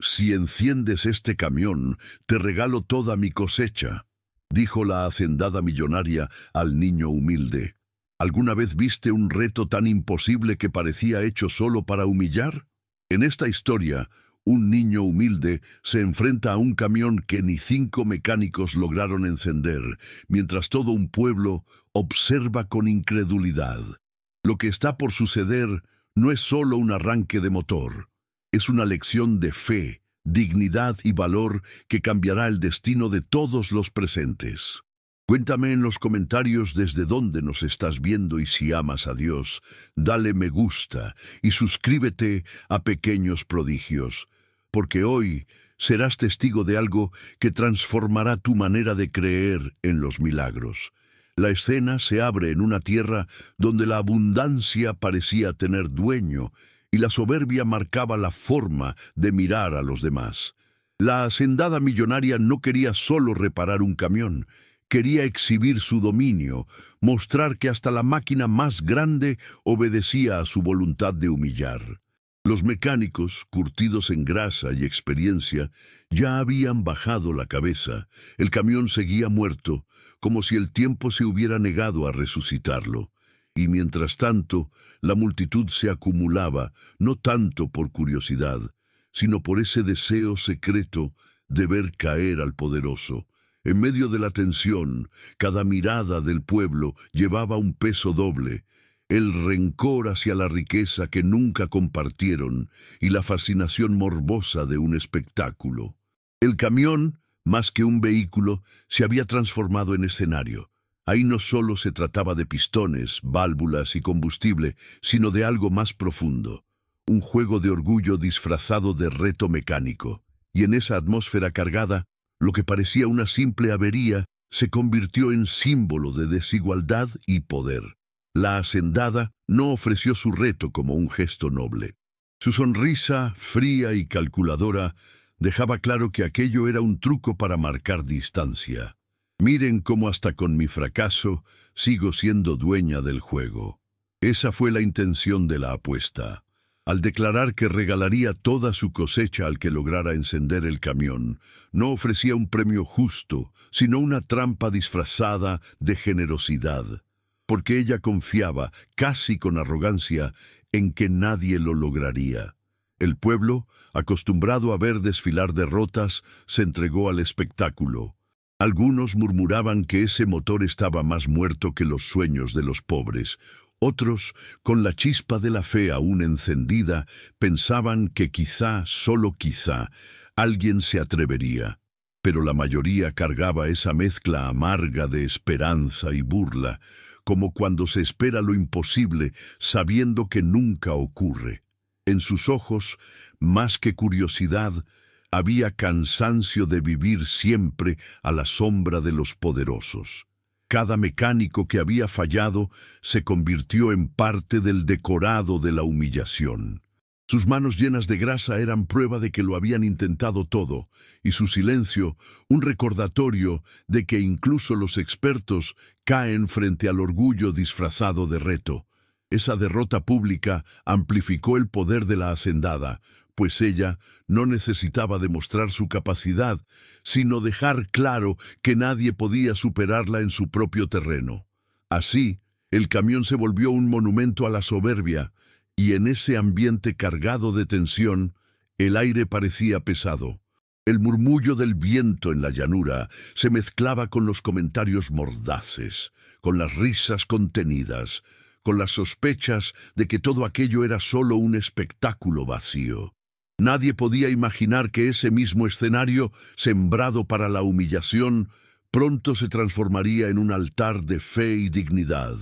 «Si enciendes este camión, te regalo toda mi cosecha», dijo la hacendada millonaria al niño humilde. ¿Alguna vez viste un reto tan imposible que parecía hecho solo para humillar? En esta historia, un niño humilde se enfrenta a un camión que ni 5 mecánicos lograron encender, mientras todo un pueblo observa con incredulidad. Lo que está por suceder no es solo un arranque de motor, es una lección de fe, dignidad y valor que cambiará el destino de todos los presentes. Cuéntame en los comentarios desde dónde nos estás viendo y si amas a Dios, dale me gusta y suscríbete a Pequeños Prodigios, porque hoy serás testigo de algo que transformará tu manera de creer en los milagros. La escena se abre en una tierra donde la abundancia parecía tener dueño y la soberbia marcaba la forma de mirar a los demás. La hacendada millonaria no quería solo reparar un camión, quería exhibir su dominio, mostrar que hasta la máquina más grande obedecía a su voluntad de humillar. Los mecánicos, curtidos en grasa y experiencia, ya habían bajado la cabeza. El camión seguía muerto, como si el tiempo se hubiera negado a resucitarlo. Y mientras tanto, la multitud se acumulaba, no tanto por curiosidad, sino por ese deseo secreto de ver caer al poderoso. En medio de la tensión, cada mirada del pueblo llevaba un peso doble: el rencor hacia la riqueza que nunca compartieron y la fascinación morbosa de un espectáculo. El camión, más que un vehículo, se había transformado en escenario. Ahí no solo se trataba de pistones, válvulas y combustible, sino de algo más profundo, un juego de orgullo disfrazado de reto mecánico. Y en esa atmósfera cargada, lo que parecía una simple avería se convirtió en símbolo de desigualdad y poder. La hacendada no ofreció su reto como un gesto noble. Su sonrisa, fría y calculadora, dejaba claro que aquello era un truco para marcar distancia. Miren cómo hasta con mi fracaso sigo siendo dueña del juego. Esa fue la intención de la apuesta. Al declarar que regalaría toda su cosecha al que lograra encender el camión, no ofrecía un premio justo, sino una trampa disfrazada de generosidad, porque ella confiaba, casi con arrogancia, en que nadie lo lograría. El pueblo, acostumbrado a ver desfilar derrotas, se entregó al espectáculo. Algunos murmuraban que ese motor estaba más muerto que los sueños de los pobres. Otros, con la chispa de la fe aún encendida, pensaban que quizá, solo quizá, alguien se atrevería. Pero la mayoría cargaba esa mezcla amarga de esperanza y burla, como cuando se espera lo imposible sabiendo que nunca ocurre. En sus ojos, más que curiosidad, había cansancio de vivir siempre a la sombra de los poderosos. Cada mecánico que había fallado se convirtió en parte del decorado de la humillación. Sus manos llenas de grasa eran prueba de que lo habían intentado todo, y su silencio un recordatorio de que incluso los expertos caen frente al orgullo disfrazado de reto. Esa derrota pública amplificó el poder de la hacendada, pues ella no necesitaba demostrar su capacidad, sino dejar claro que nadie podía superarla en su propio terreno. Así, el camión se volvió un monumento a la soberbia, y en ese ambiente cargado de tensión, el aire parecía pesado. El murmullo del viento en la llanura se mezclaba con los comentarios mordaces, con las risas contenidas, con las sospechas de que todo aquello era solo un espectáculo vacío. Nadie podía imaginar que ese mismo escenario, sembrado para la humillación, pronto se transformaría en un altar de fe y dignidad,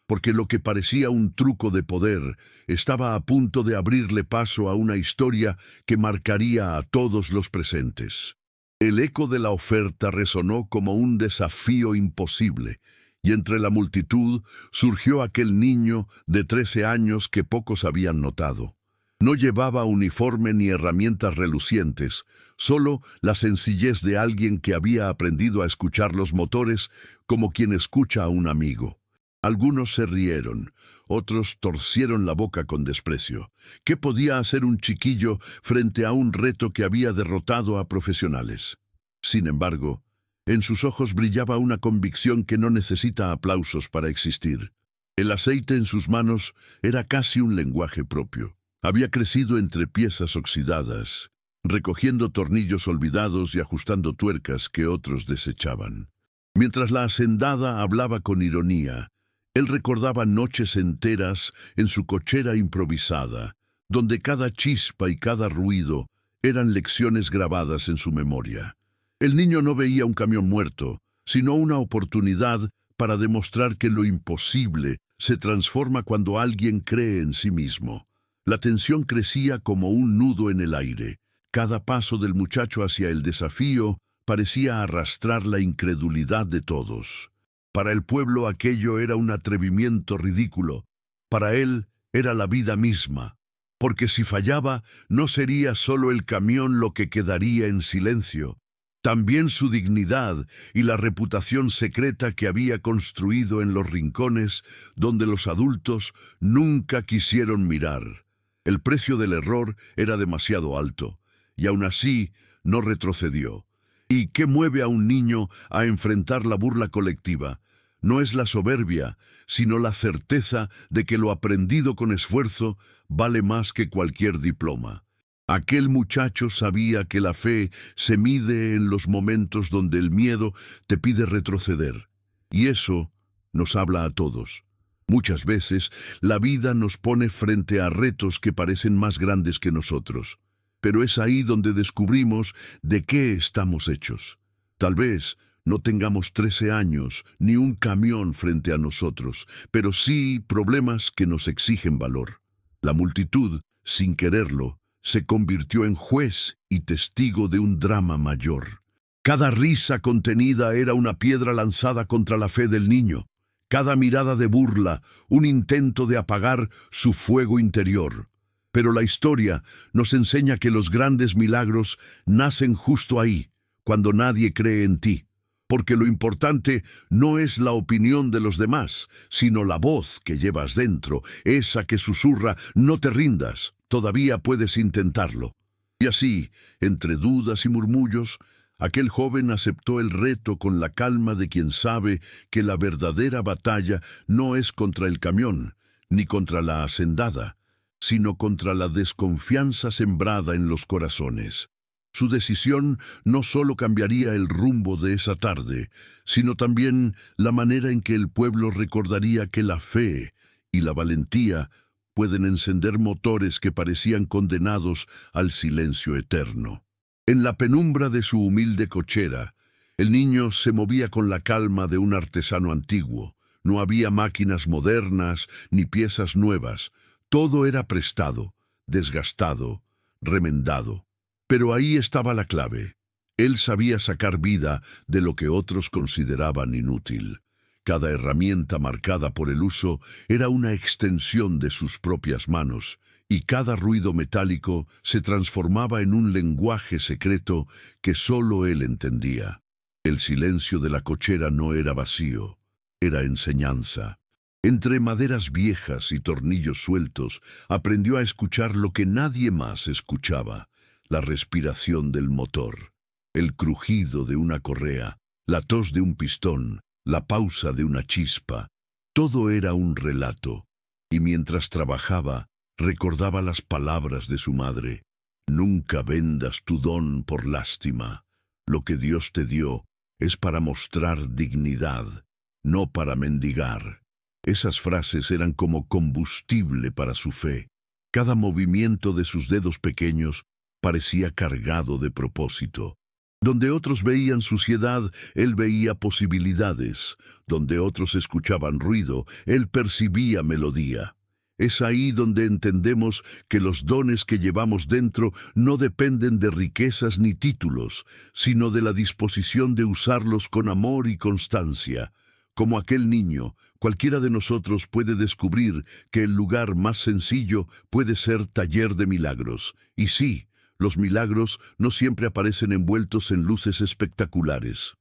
porque lo que parecía un truco de poder estaba a punto de abrirle paso a una historia que marcaría a todos los presentes. El eco de la oferta resonó como un desafío imposible, y entre la multitud surgió aquel niño de 13 años que pocos habían notado. No llevaba uniforme ni herramientas relucientes, solo la sencillez de alguien que había aprendido a escuchar los motores como quien escucha a un amigo. Algunos se rieron, Otros torcieron la boca con desprecio. ¿Qué podía hacer un chiquillo frente a un reto que había derrotado a profesionales? Sin embargo, en sus ojos brillaba una convicción que no necesita aplausos para existir. El aceite en sus manos era casi un lenguaje propio. Había crecido entre piezas oxidadas, recogiendo tornillos olvidados y ajustando tuercas que otros desechaban. Mientras la hacendada hablaba con ironía, él recordaba noches enteras en su cochera improvisada, donde cada chispa y cada ruido eran lecciones grabadas en su memoria. El niño no veía un camión muerto, sino una oportunidad para demostrar que lo imposible se transforma cuando alguien cree en sí mismo. La tensión crecía como un nudo en el aire. Cada paso del muchacho hacia el desafío parecía arrastrar la incredulidad de todos. Para el pueblo aquello era un atrevimiento ridículo. Para él era la vida misma, porque si fallaba no sería solo el camión lo que quedaría en silencio, también su dignidad y la reputación secreta que había construido en los rincones donde los adultos nunca quisieron mirar. El precio del error era demasiado alto, y aún así no retrocedió. ¿Y qué mueve a un niño a enfrentar la burla colectiva? No es la soberbia, sino la certeza de que lo aprendido con esfuerzo vale más que cualquier diploma. Aquel muchacho sabía que la fe se mide en los momentos donde el miedo te pide retroceder. Y eso nos habla a todos. Muchas veces la vida nos pone frente a retos que parecen más grandes que nosotros. Pero es ahí donde descubrimos de qué estamos hechos. Tal vez no tengamos 13 años ni un camión frente a nosotros, pero sí problemas que nos exigen valor. La multitud, sin quererlo, se convirtió en juez y testigo de un drama mayor. Cada risa contenida era una piedra lanzada contra la fe del niño. Cada mirada de burla, un intento de apagar su fuego interior. Pero la historia nos enseña que los grandes milagros nacen justo ahí, cuando nadie cree en ti. Porque lo importante no es la opinión de los demás, sino la voz que llevas dentro, esa que susurra, no te rindas, todavía puedes intentarlo. Y así, entre dudas y murmullos, aquel joven aceptó el reto con la calma de quien sabe que la verdadera batalla no es contra el camión, ni contra la hacendada, sino contra la desconfianza sembrada en los corazones. Su decisión no solo cambiaría el rumbo de esa tarde, sino también la manera en que el pueblo recordaría que la fe y la valentía pueden encender motores que parecían condenados al silencio eterno. En la penumbra de su humilde cochera, el niño se movía con la calma de un artesano antiguo. No había máquinas modernas ni piezas nuevas. Todo era prestado, desgastado, remendado. Pero ahí estaba la clave. Él sabía sacar vida de lo que otros consideraban inútil. Cada herramienta marcada por el uso era una extensión de sus propias manos, y cada ruido metálico se transformaba en un lenguaje secreto que solo él entendía. El silencio de la cochera no era vacío, era enseñanza. Entre maderas viejas y tornillos sueltos, aprendió a escuchar lo que nadie más escuchaba: la respiración del motor, el crujido de una correa, la tos de un pistón, la pausa de una chispa. Todo era un relato, y mientras trabajaba, recordaba las palabras de su madre: nunca vendas tu don por lástima. Lo que Dios te dio es para mostrar dignidad, no para mendigar. Esas frases eran como combustible para su fe. Cada movimiento de sus dedos pequeños parecía cargado de propósito. Donde otros veían suciedad, él veía posibilidades. Donde otros escuchaban ruido, él percibía melodía. Es ahí donde entendemos que los dones que llevamos dentro no dependen de riquezas ni títulos, sino de la disposición de usarlos con amor y constancia. Como aquel niño, cualquiera de nosotros puede descubrir que el lugar más sencillo puede ser taller de milagros. Y sí, los milagros no siempre aparecen envueltos en luces espectaculares.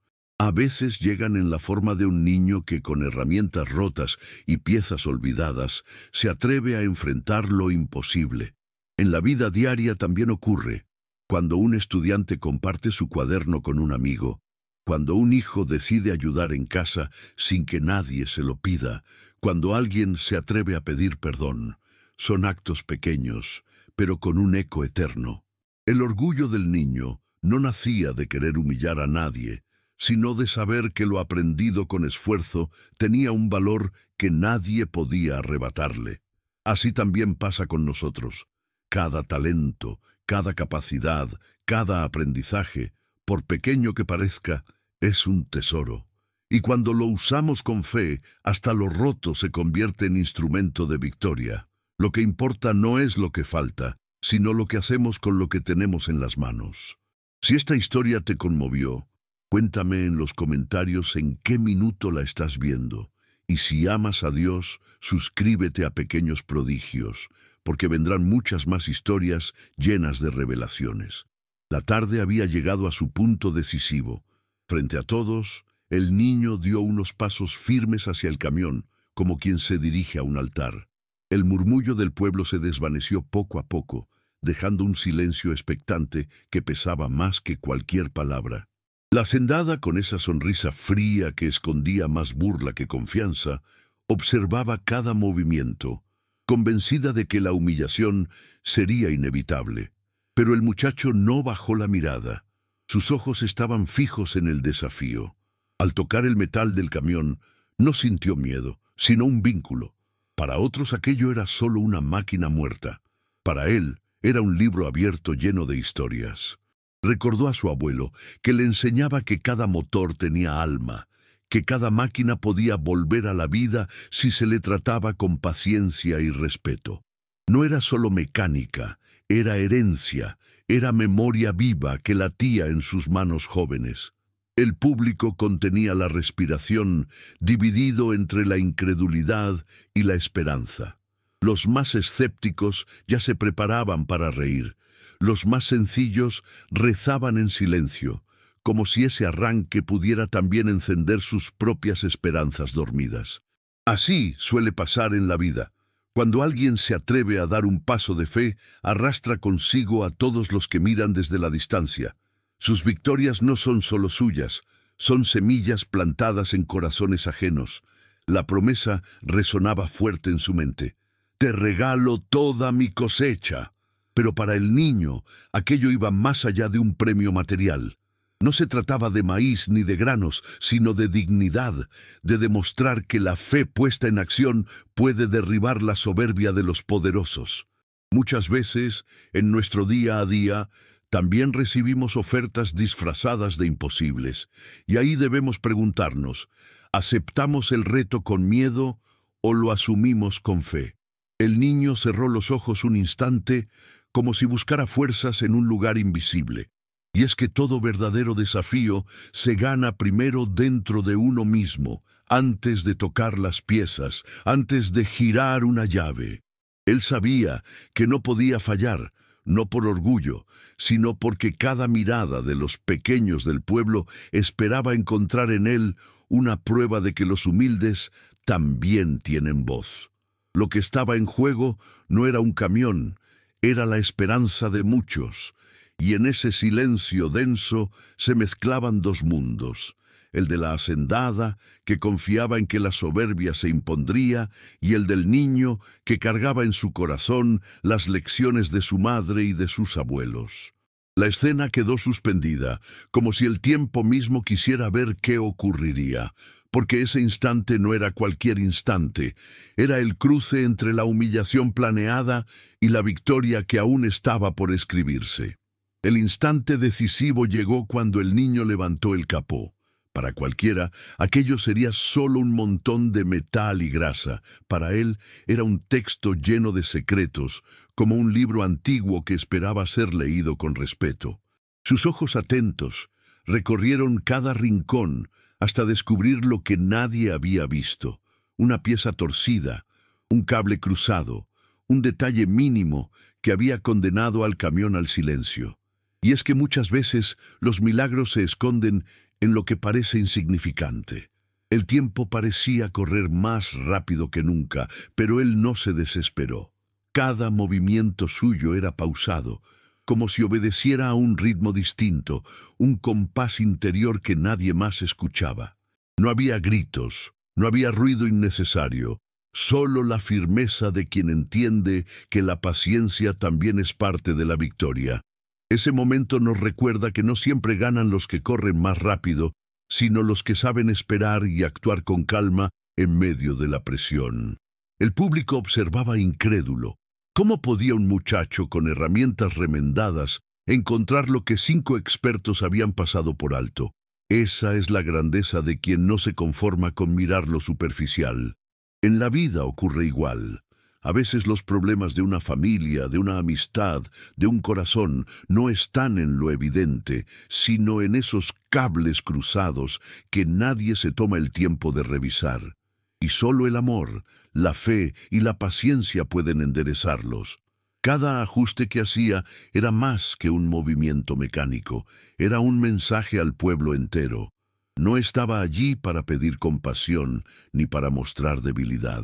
A veces llegan en la forma de un niño que con herramientas rotas y piezas olvidadas se atreve a enfrentar lo imposible. En la vida diaria también ocurre, cuando un estudiante comparte su cuaderno con un amigo, cuando un hijo decide ayudar en casa sin que nadie se lo pida, cuando alguien se atreve a pedir perdón. Son actos pequeños, pero con un eco eterno. El orgullo del niño no nacía de querer humillar a nadie, sino de saber que lo aprendido con esfuerzo tenía un valor que nadie podía arrebatarle. Así también pasa con nosotros. Cada talento, cada capacidad, cada aprendizaje, por pequeño que parezca, es un tesoro. Y cuando lo usamos con fe, hasta lo roto se convierte en instrumento de victoria. Lo que importa no es lo que falta, sino lo que hacemos con lo que tenemos en las manos. Si esta historia te conmovió, cuéntame en los comentarios en qué minuto la estás viendo. Y si amas a Dios, suscríbete a Pequeños Prodigios, porque vendrán muchas más historias llenas de revelaciones. La tarde había llegado a su punto decisivo. Frente a todos, el niño dio unos pasos firmes hacia el camión, como quien se dirige a un altar. El murmullo del pueblo se desvaneció poco a poco, dejando un silencio expectante que pesaba más que cualquier palabra. La hacendada, con esa sonrisa fría que escondía más burla que confianza, observaba cada movimiento, convencida de que la humillación sería inevitable. Pero el muchacho no bajó la mirada. Sus ojos estaban fijos en el desafío. Al tocar el metal del camión, no sintió miedo, sino un vínculo. Para otros aquello era solo una máquina muerta. Para él era un libro abierto lleno de historias. Recordó a su abuelo, que le enseñaba que cada motor tenía alma, que cada máquina podía volver a la vida si se le trataba con paciencia y respeto. No era solo mecánica, era herencia, era memoria viva que latía en sus manos jóvenes. El público contenía la respiración, dividido entre la incredulidad y la esperanza. Los más escépticos ya se preparaban para reír. Los más sencillos rezaban en silencio, como si ese arranque pudiera también encender sus propias esperanzas dormidas. Así suele pasar en la vida. Cuando alguien se atreve a dar un paso de fe, arrastra consigo a todos los que miran desde la distancia. Sus victorias no son solo suyas, son semillas plantadas en corazones ajenos. La promesa resonaba fuerte en su mente. «Te regalo toda mi cosecha». Pero para el niño, aquello iba más allá de un premio material. No se trataba de maíz ni de granos, sino de dignidad, de demostrar que la fe puesta en acción puede derribar la soberbia de los poderosos. Muchas veces, en nuestro día a día, también recibimos ofertas disfrazadas de imposibles, y ahí debemos preguntarnos, ¿aceptamos el reto con miedo o lo asumimos con fe? El niño cerró los ojos un instante, como si buscara fuerzas en un lugar invisible. Y es que todo verdadero desafío se gana primero dentro de uno mismo, antes de tocar las piezas, antes de girar una llave. Él sabía que no podía fallar, no por orgullo, sino porque cada mirada de los pequeños del pueblo esperaba encontrar en él una prueba de que los humildes también tienen voz. Lo que estaba en juego no era un camión, era la esperanza de muchos, y en ese silencio denso se mezclaban dos mundos, el de la hacendada, que confiaba en que la soberbia se impondría, y el del niño, que cargaba en su corazón las lecciones de su madre y de sus abuelos. La escena quedó suspendida, como si el tiempo mismo quisiera ver qué ocurriría, porque ese instante no era cualquier instante, era el cruce entre la humillación planeada y la victoria que aún estaba por escribirse. El instante decisivo llegó cuando el niño levantó el capó. Para cualquiera, aquello sería solo un montón de metal y grasa. Para él era un texto lleno de secretos, como un libro antiguo que esperaba ser leído con respeto. Sus ojos atentos recorrieron cada rincón hasta descubrir lo que nadie había visto: una pieza torcida, un cable cruzado, un detalle mínimo que había condenado al camión al silencio. Y es que muchas veces los milagros se esconden en lo que parece insignificante. El tiempo parecía correr más rápido que nunca, pero él no se desesperó. Cada movimiento suyo era pausado, como si obedeciera a un ritmo distinto, un compás interior que nadie más escuchaba. No había gritos, no había ruido innecesario, solo la firmeza de quien entiende que la paciencia también es parte de la victoria. Ese momento nos recuerda que no siempre ganan los que corren más rápido, sino los que saben esperar y actuar con calma en medio de la presión. El público observaba incrédulo. ¿Cómo podía un muchacho con herramientas remendadas encontrar lo que 5 expertos habían pasado por alto? Esa es la grandeza de quien no se conforma con mirar lo superficial. En la vida ocurre igual. A veces los problemas de una familia, de una amistad, de un corazón, no están en lo evidente, sino en esos cables cruzados que nadie se toma el tiempo de revisar. Y solo el amor, la fe y la paciencia pueden enderezarlos. Cada ajuste que hacía era más que un movimiento mecánico, era un mensaje al pueblo entero. No estaba allí para pedir compasión ni para mostrar debilidad.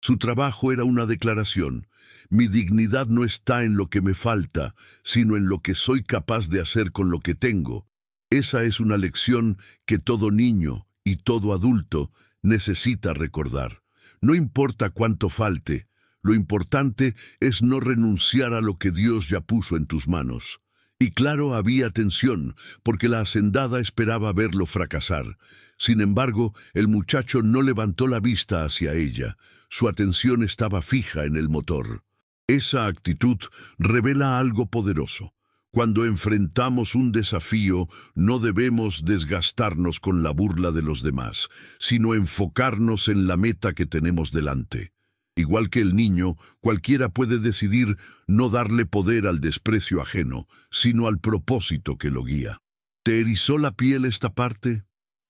Su trabajo era una declaración: mi dignidad no está en lo que me falta, sino en lo que soy capaz de hacer con lo que tengo. Esa es una lección que todo niño y todo adulto necesita recordar. No importa cuánto falte, lo importante es no renunciar a lo que Dios ya puso en tus manos. Y claro, había tensión, porque la hacendada esperaba verlo fracasar. Sin embargo, el muchacho no levantó la vista hacia ella. Su atención estaba fija en el motor. Esa actitud revela algo poderoso. Cuando enfrentamos un desafío, no debemos desgastarnos con la burla de los demás, sino enfocarnos en la meta que tenemos delante. Igual que el niño, cualquiera puede decidir no darle poder al desprecio ajeno, sino al propósito que lo guía. ¿Te erizó la piel esta parte?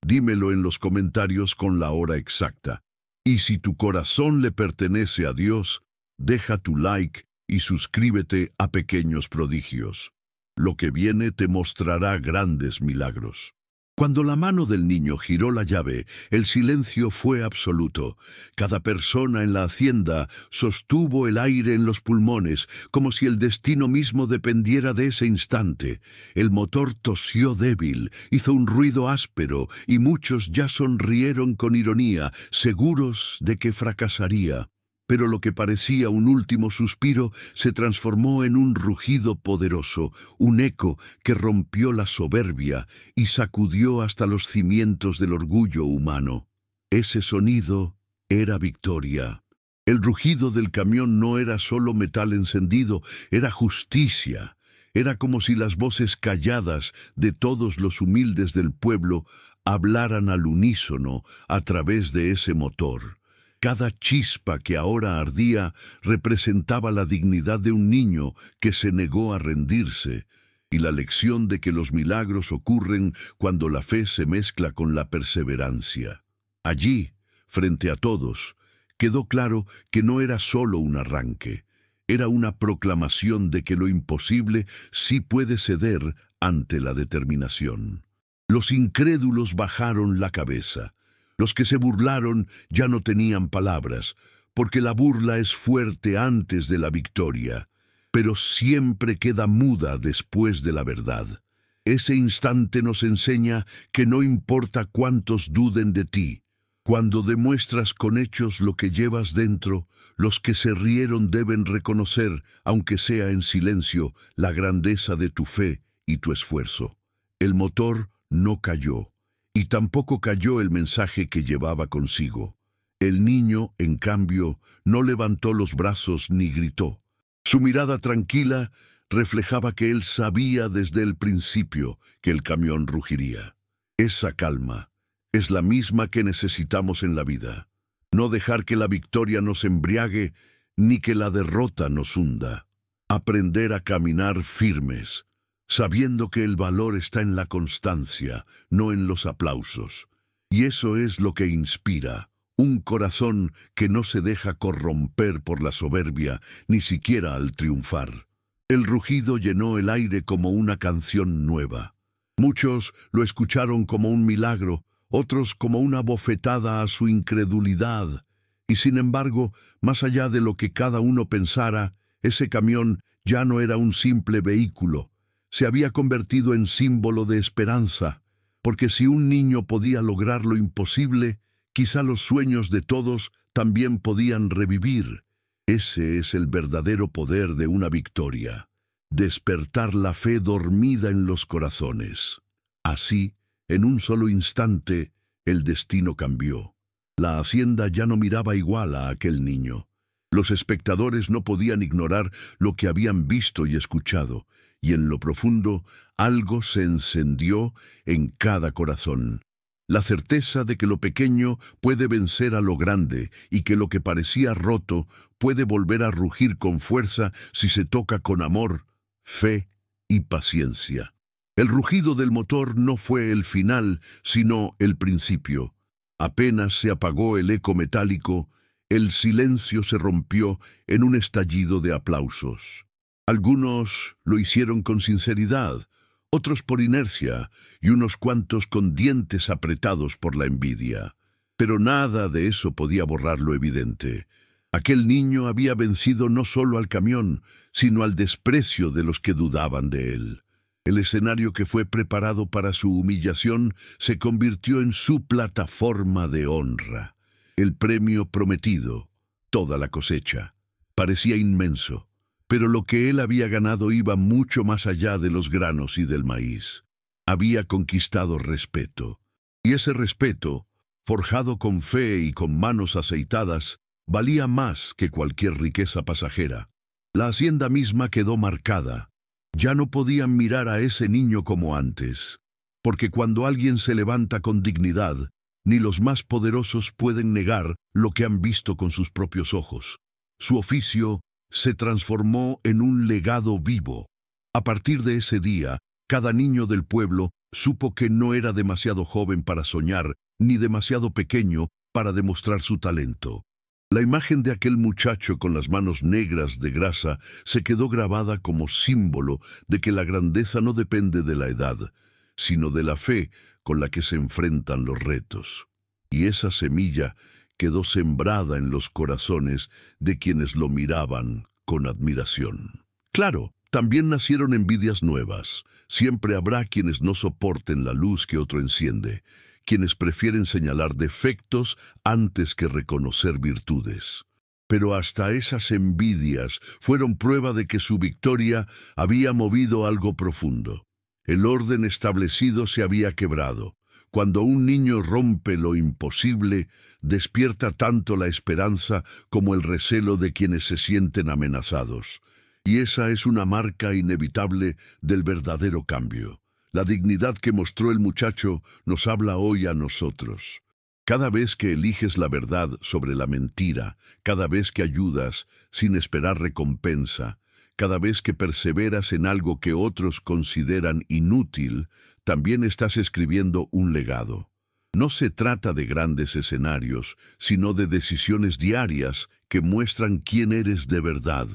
Dímelo en los comentarios con la hora exacta. Y si tu corazón le pertenece a Dios, deja tu like y suscríbete a Pequeños Prodigios. Lo que viene te mostrará grandes milagros. Cuando la mano del niño giró la llave, el silencio fue absoluto. Cada persona en la hacienda sostuvo el aire en los pulmones, como si el destino mismo dependiera de ese instante. El motor tosió débil, hizo un ruido áspero, y muchos ya sonrieron con ironía, seguros de que fracasaría. Pero lo que parecía un último suspiro se transformó en un rugido poderoso, un eco que rompió la soberbia y sacudió hasta los cimientos del orgullo humano. Ese sonido era victoria. El rugido del camión no era solo metal encendido, era justicia. Era como si las voces calladas de todos los humildes del pueblo hablaran al unísono a través de ese motor. Cada chispa que ahora ardía representaba la dignidad de un niño que se negó a rendirse, y la lección de que los milagros ocurren cuando la fe se mezcla con la perseverancia. Allí, frente a todos, quedó claro que no era solo un arranque, era una proclamación de que lo imposible sí puede ceder ante la determinación. Los incrédulos bajaron la cabeza. Los que se burlaron ya no tenían palabras, porque la burla es fuerte antes de la victoria, pero siempre queda muda después de la verdad. Ese instante nos enseña que no importa cuántos duden de ti. Cuando demuestras con hechos lo que llevas dentro, los que se rieron deben reconocer, aunque sea en silencio, la grandeza de tu fe y tu esfuerzo. El motor no cayó. Y tampoco cayó el mensaje que llevaba consigo. El niño, en cambio, no levantó los brazos ni gritó. Su mirada tranquila reflejaba que él sabía desde el principio que el camión rugiría. Esa calma es la misma que necesitamos en la vida. No dejar que la victoria nos embriague ni que la derrota nos hunda. Aprender a caminar firmes, sabiendo que el valor está en la constancia, no en los aplausos. Y eso es lo que inspira, un corazón que no se deja corromper por la soberbia, ni siquiera al triunfar. El rugido llenó el aire como una canción nueva. Muchos lo escucharon como un milagro, otros como una bofetada a su incredulidad. Y sin embargo, más allá de lo que cada uno pensara, ese camión ya no era un simple vehículo. Se había convertido en símbolo de esperanza, porque si un niño podía lograr lo imposible, quizá los sueños de todos también podían revivir. Ese es el verdadero poder de una victoria: despertar la fe dormida en los corazones. Así, en un solo instante, el destino cambió. La hacienda ya no miraba igual a aquel niño. Los espectadores no podían ignorar lo que habían visto y escuchado, y en lo profundo algo se encendió en cada corazón. La certeza de que lo pequeño puede vencer a lo grande y que lo que parecía roto puede volver a rugir con fuerza si se toca con amor, fe y paciencia. El rugido del motor no fue el final, sino el principio. Apenas se apagó el eco metálico, el silencio se rompió en un estallido de aplausos. Algunos lo hicieron con sinceridad, otros por inercia y unos cuantos con dientes apretados por la envidia. Pero nada de eso podía borrar lo evidente. Aquel niño había vencido no solo al camión, sino al desprecio de los que dudaban de él. El escenario que fue preparado para su humillación se convirtió en su plataforma de honra. El premio prometido, toda la cosecha, parecía inmenso, pero lo que él había ganado iba mucho más allá de los granos y del maíz. Había conquistado respeto, y ese respeto, forjado con fe y con manos aceitadas, valía más que cualquier riqueza pasajera. La hacienda misma quedó marcada. Ya no podían mirar a ese niño como antes, porque cuando alguien se levanta con dignidad, ni los más poderosos pueden negar lo que han visto con sus propios ojos. Su oficio se transformó en un legado vivo. A partir de ese día, cada niño del pueblo supo que no era demasiado joven para soñar, ni demasiado pequeño para demostrar su talento. La imagen de aquel muchacho con las manos negras de grasa se quedó grabada como símbolo de que la grandeza no depende de la edad, sino de la fe con la que se enfrentan los retos. Y esa semilla quedó sembrada en los corazones de quienes lo miraban con admiración. Claro, también nacieron envidias nuevas. Siempre habrá quienes no soporten la luz que otro enciende, quienes prefieren señalar defectos antes que reconocer virtudes. Pero hasta esas envidias fueron prueba de que su victoria había movido algo profundo. El orden establecido se había quebrado. Cuando un niño rompe lo imposible, despierta tanto la esperanza como el recelo de quienes se sienten amenazados. Y esa es una marca inevitable del verdadero cambio. La dignidad que mostró el muchacho nos habla hoy a nosotros. Cada vez que eliges la verdad sobre la mentira, cada vez que ayudas sin esperar recompensa, cada vez que perseveras en algo que otros consideran inútil, también estás escribiendo un legado. No se trata de grandes escenarios, sino de decisiones diarias que muestran quién eres de verdad.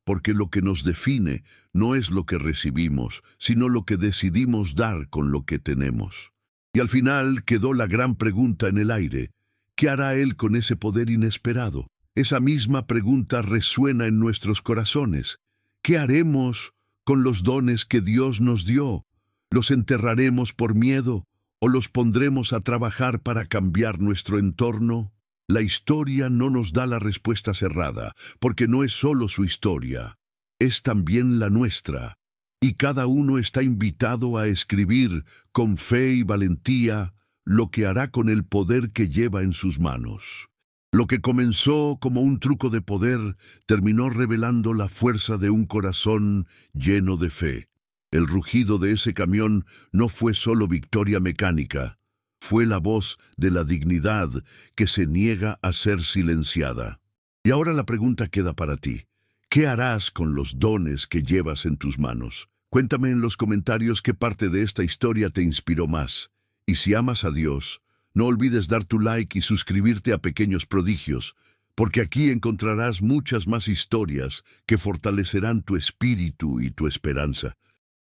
Porque lo que nos define no es lo que recibimos, sino lo que decidimos dar con lo que tenemos. Y al final quedó la gran pregunta en el aire: ¿qué hará él con ese poder inesperado? Esa misma pregunta resuena en nuestros corazones. ¿Qué haremos con los dones que Dios nos dio? ¿Los enterraremos por miedo o los pondremos a trabajar para cambiar nuestro entorno? La historia no nos da la respuesta cerrada, porque no es solo su historia, es también la nuestra. Y cada uno está invitado a escribir, con fe y valentía, lo que hará con el poder que lleva en sus manos. Lo que comenzó como un truco de poder, terminó revelando la fuerza de un corazón lleno de fe. El rugido de ese camión no fue solo victoria mecánica, fue la voz de la dignidad que se niega a ser silenciada. Y ahora la pregunta queda para ti. ¿Qué harás con los dones que llevas en tus manos? Cuéntame en los comentarios qué parte de esta historia te inspiró más. Y si amas a Dios, no olvides dar tu like y suscribirte a Pequeños Prodigios, porque aquí encontrarás muchas más historias que fortalecerán tu espíritu y tu esperanza.